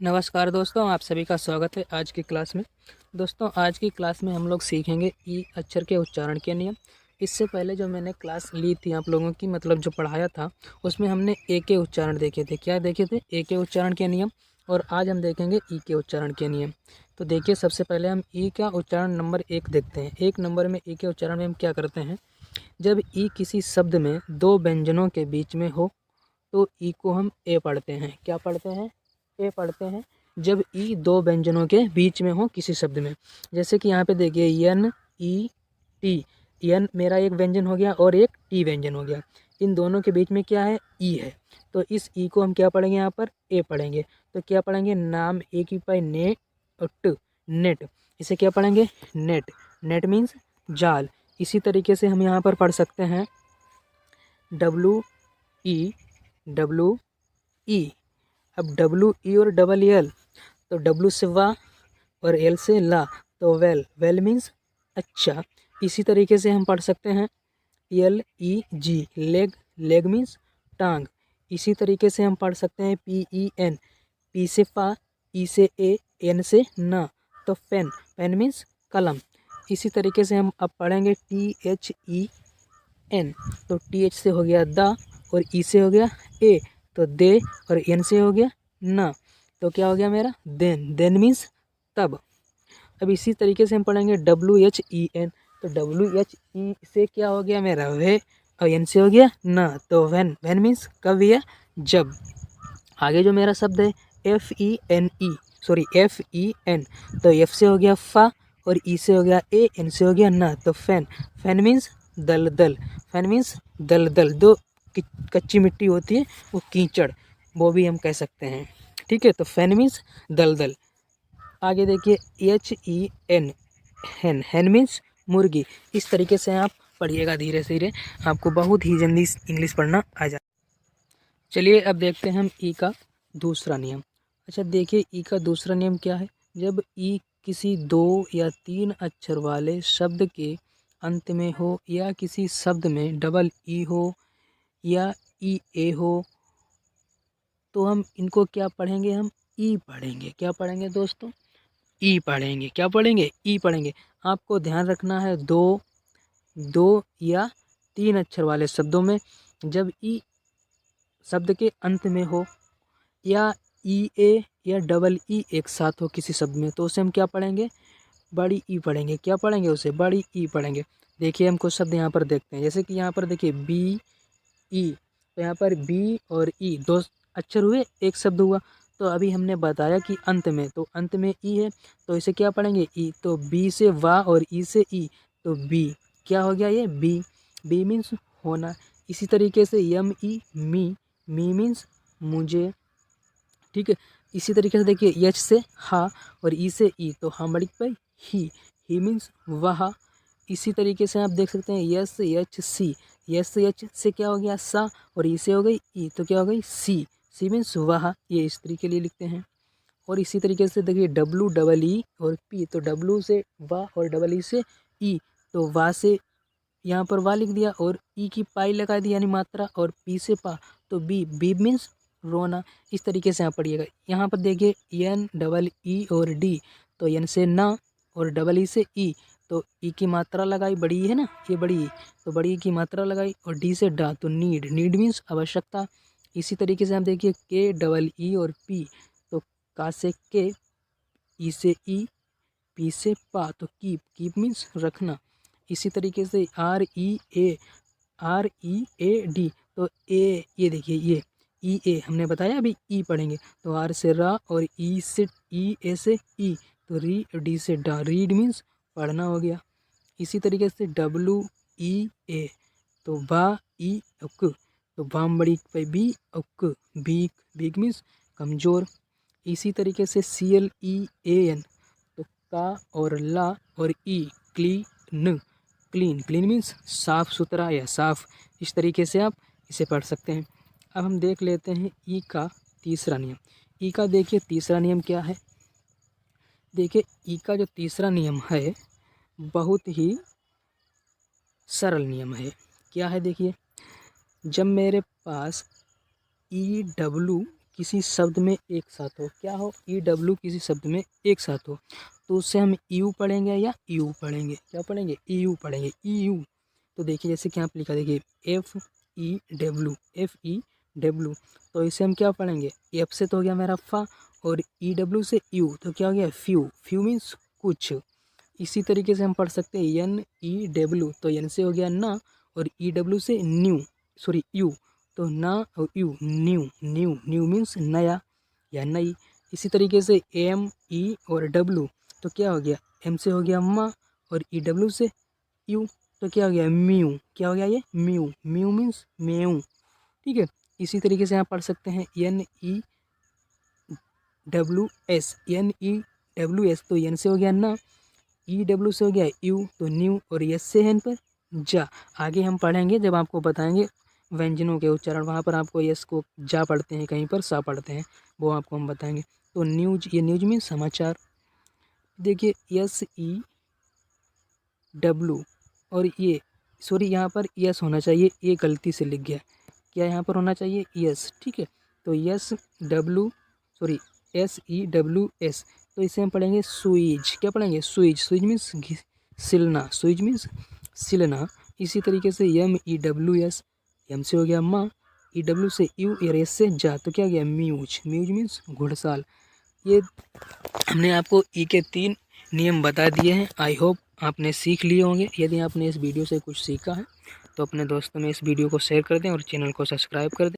नमस्कार दोस्तों, आप सभी का स्वागत है आज की क्लास में। दोस्तों, आज की क्लास में हम लोग सीखेंगे ई अक्षर के उच्चारण के नियम। इससे पहले जो मैंने क्लास ली थी आप लोगों की, मतलब जो पढ़ाया था, उसमें हमने ए के उच्चारण देखे थे। क्या देखे थे? ए के उच्चारण के नियम। और आज हम देखेंगे ई के उच्चारण के नियम। तो देखिए, सबसे पहले हम ई का उच्चारण नंबर 1 देखते हैं। 1 नंबर में ई के उच्चारण में हम क्या करते हैं? जब ई किसी शब्द में दो व्यंजनों के बीच में हो तो ई को हम ए पढ़ते हैं। क्या पढ़ते हैं? ए पढ़ते हैं। जब ई दो व्यंजनों के बीच में हो किसी शब्द में, जैसे कि यहाँ पे देखिए यन ई टी। यन मेरा एक व्यंजन हो गया और एक टी व्यंजन हो गया। इन दोनों के बीच में क्या है? ई है। तो इस ई को हम क्या पढ़ेंगे? यहाँ पर ए पढ़ेंगे। तो क्या पढ़ेंगे? नाम ए की पाई ने और ट, नेट। इसे क्या पढ़ेंगे? नेट। नेट मीन्स जाल। इसी तरीके से हम यहाँ पर पढ़ सकते हैं डब्लू ई, डब्लू ई। अब डब्लू ई और डबल एल, तो डब्लू से वा और एल से ला, तो वेल। वेल मीन्स अच्छा। इसी तरीके से हम पढ़ सकते हैं एल ई जी, लेग। लेग मीन्स टांग। इसी तरीके से हम पढ़ सकते हैं पी ई एन। पी से पा, ई से ए, एन से ना, तो पेन। पेन मीन्स कलम। इसी तरीके से हम अब पढ़ेंगे टी एच ई एन। तो टी एच से हो गया दा और ई से हो गया ए, तो दे। और एन से हो गया ना, तो क्या हो गया मेरा? देन। देन मीन्स तब। अब इसी तरीके से हम पढ़ेंगे डब्ल्यू एच ई एन। तो डब्ल्यू एच ई से क्या हो गया मेरा? वे। और एन से हो गया ना, तो वैन। वैन मीन्स कब या जब। आगे जो मेरा शब्द है F E N E, sorry F E N, तो एफ से हो गया फा और ई से हो गया ए, एन से हो गया ना, तो फैन। फैन मीन्स दल दल। फैन मीन्स दल दल। दो कच्ची मिट्टी होती है, वो कीचड़, वो भी हम कह सकते हैं। ठीक है, तो फैन मीन्स दल दल। आगे देखिए एच ई एन, हैन। हैन मीन्स मुर्गी। इस तरीके से आप पढ़िएगा धीरे धीरे, आपको बहुत ही जल्दी इंग्लिश पढ़ना आ जाए। चलिए अब देखते हैं हम ई का दूसरा नियम। अच्छा देखिए, ई का दूसरा नियम क्या है? जब ई किसी दो या तीन अक्षर वाले शब्द के अंत में हो, या किसी शब्द में डबल ई हो, या ई ए हो, तो हम इनको क्या पढ़ेंगे? हम ई पढ़ेंगे। क्या पढ़ेंगे दोस्तों? ई पढ़ेंगे। क्या पढ़ेंगे? ई पढ़ेंगे। आपको ध्यान रखना है, दो, दो या तीन अक्षर वाले शब्दों में जब ई शब्द के अंत में हो, या ई ए या डबल ई एक साथ हो किसी शब्द में, तो उसे हम क्या पढ़ेंगे? बड़ी ई पढ़ेंगे। क्या पढ़ेंगे? उसे बड़ी ई पढ़ेंगे। देखिए हम कुछ शब्द यहाँ पर देखते हैं, जैसे कि यहाँ पर देखिए बी ई। तो यहाँ पर बी और ई दो अक्षर हुए, एक शब्द हुआ। तो अभी हमने बताया कि अंत में, तो अंत में ई है, तो इसे क्या पढ़ेंगे? ई। तो बी से वाह और ई से ई, तो बी। क्या हो गया ये? बी। बी मीन्स होना। इसी तरीके से यम ई मी। मी मीन्स मुझे। ठीक है। इसी तरीके से देखिए यच से हा और ई से ई, तो हमड़ी पे ही। ही मीन्स वह। इसी तरीके से आप देख सकते हैं S H C. S H से क्या हो गया? सा और ई से हो गई ई, तो क्या हो गई? सी। सी मीन्स वह। ये स्त्री के लिए लिखते हैं। और इसी तरीके से देखिए डब्लू डबल ई और पी, तो डब्लू से वाह और डबल ई से ई, तो वाह से यहाँ पर वाह लिख दिया और ई की पाई लगा दी यानी मात्रा, और पी से पा, तो बी। बी मीन्स रोना। इस तरीके से आप पढ़िएगा। यहाँ पर देखिए एन डबल ई और डी, तो एन से ना और डबल ई से ई, तो ई की मात्रा लगाई, बड़ी ई है ना, ये बड़ी ई, तो बड़ी ई की मात्रा लगाई, और डी से डा, तो नीड। नीड मीन्स आवश्यकता। इसी तरीके से आप देखिए के डबल ई और पी, तो का से के, ई से ई, पी से पा, तो कीप। कीप मीन्स रखना। इसी तरीके से R E A, R E A D, तो ए, ये देखिए ये ई ए हमने बताया अभी ई पढ़ेंगे, तो आर से रा और ई से ई ए से ई, तो री। डी से डा, रीड मीन्स पढ़ना हो गया। इसी तरीके से डब्लू ई ए, तो बा ई उक, तो बाम बड़ी पे बी उक, बीक। बीक मीन्स कमज़ोर। इसी तरीके से C L E A N, तो का और ला और ई, क्लीन। क्लीन। क्लीन मीन्स साफ सुथरा या साफ। इस तरीके से आप इसे पढ़ सकते हैं। अब हम देख लेते हैं ई का तीसरा नियम। ई का देखिए तीसरा नियम क्या है? देखिए ई का जो तीसरा नियम है बहुत ही सरल नियम है। क्या है? देखिए, जब मेरे पास ई डब्लू किसी शब्द में एक साथ हो, क्या हो, ई डब्ल्यू किसी शब्द में एक साथ हो, तो उससे हम यू पढ़ेंगे या यू पढ़ेंगे, क्या पढ़ेंगे, ई यू पढ़ेंगे, ई यू। तो देखिए जैसे कि यहाँ पे लिखा, देखिए F E W, F E W, तो इसे हम क्या पढ़ेंगे, एफ से तो हो गया मेरा फा, और ई डब्ल्यू से यू, तो क्या हो गया फ्यू, फ्यू मीन्स कुछ। इसी तरीके से हम पढ़ सकते हैं एन ई डब्ल्यू, तो एन से हो गया ना, और ई डब्ल्यू से न्यू, सॉरी यू, तो ना और you, new, new, new means नया या नई। इसी तरीके से एम ई और डब्ल्यू, तो क्या हो गया, एम से हो गया मा, और ई डब्ल्यू से यू, तो क्या हो गया म्यू, क्या हो गया ये म्यू, म्यू मीन्स म्यू, ठीक है। इसी तरीके से आप पढ़ सकते हैं N E W S, N E W S, तो एन से हो गया ना, ई डब्ल्यू से हो गया यू, तो न्यू, और यस से है इन पर जा। आगे हम पढ़ेंगे जब आपको बताएंगे व्यंजनों के उच्चारण, वहाँ पर आपको यस को जा पढ़ते हैं, कहीं पर सा पढ़ते हैं, वो आपको हम बताएंगे। तो न्यूज, ये न्यूज मीन समाचार। देखिए एस ई डब्ल्यू, और ये सॉरी यहाँ पर यस होना चाहिए, ये गलती से लिख गया, क्या यहाँ पर होना चाहिए यस, ठीक है। तो S W, sorry S E W S, तो इसे हम पढ़ेंगे स्विच, क्या पढ़ेंगे स्विच, स्विच मीन्स सिलना, स्विच मीन्स सिलना। इसी तरीके से M E W S, M से हो गया माँ, ई डब्ल्यू से यू, और एस से जा, तो क्या गया म्यूज, म्यूज मीन्स घुड़साल। ये हमने आपको ई के 3 नियम बता दिए हैं। आई होप आपने सीख लिए होंगे। यदि आपने इस वीडियो से कुछ सीखा है तो अपने दोस्तों में इस वीडियो को शेयर कर दें और चैनल को सब्सक्राइब कर दें।